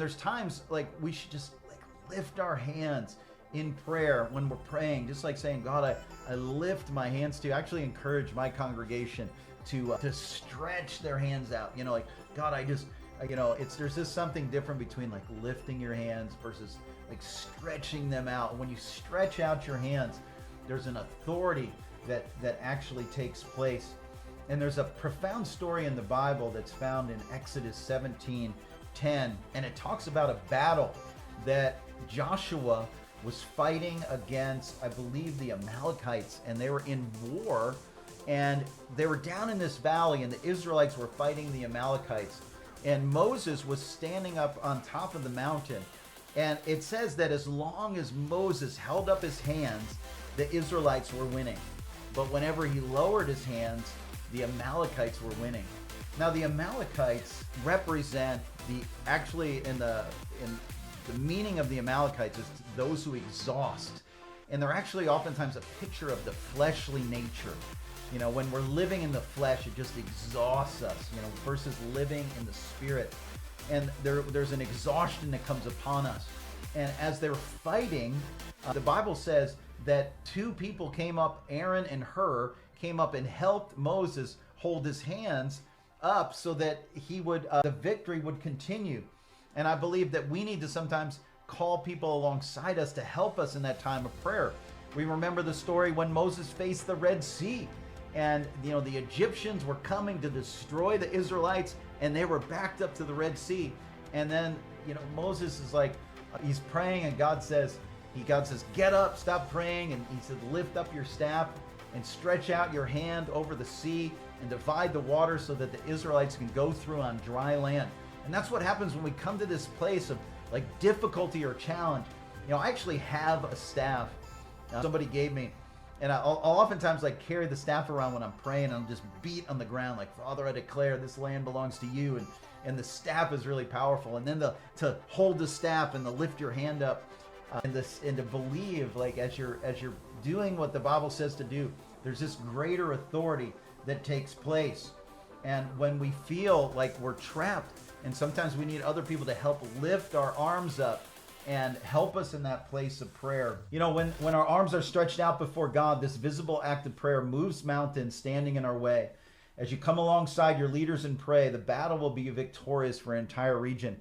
there's times like we should just like lift our hands in prayer when we're praying, just like saying, God, I lift my hands to you. I actually encourage my congregation to stretch their hands out. Like, God, there's just something different between like lifting your hands versus like stretching them out. When you stretch out your hands, there's an authority that actually takes place. And there's a profound story in the Bible that's found in Exodus 17:10, and it talks about a battle that Joshua was fighting against, I believe, the Amalekites, and they were in war, and they were down in this valley, and the Israelites were fighting the Amalekites, and Moses was standing up on top of the mountain, and it says that as long as Moses held up his hands, the Israelites were winning, but whenever he lowered his hands, the Amalekites were winning. Now the Amalekites represent the meaning of the Amalekites is those who exhaust. And they're actually oftentimes a picture of the fleshly nature. When we're living in the flesh, it just exhausts us, versus living in the spirit. And there's an exhaustion that comes upon us. And as they're fighting, the Bible says that two people came up, Aaron and Hur, came up and helped Moses hold his hands up so that the victory would continue. And I believe that we need to sometimes call people alongside us to help us in that time of prayer. We remember the story when Moses faced the Red Sea, and the Egyptians were coming to destroy the Israelites, and they were backed up to the Red Sea. And then Moses is like, he's praying, and God says, get up, stop praying, and he said, lift up your staff and stretch out your hand over the sea and divide the water so that the Israelites can go through on dry land. And that's what happens when we come to this place of like difficulty or challenge. I actually have a staff somebody gave me, and I'll oftentimes like carry the staff around when I'm praying, and I'll just beat on the ground like, Father, I declare this land belongs to you. And the staff is really powerful. And then to hold the staff and to lift your hand up and to believe, like as you're doing what the Bible says to do, there's this greater authority that takes place. And when we feel like we're trapped, and sometimes we need other people to help lift our arms up and help us in that place of prayer. When our arms are stretched out before God, this visible act of prayer moves mountains standing in our way. As you come alongside your leaders and pray, the battle will be victorious for an entire region.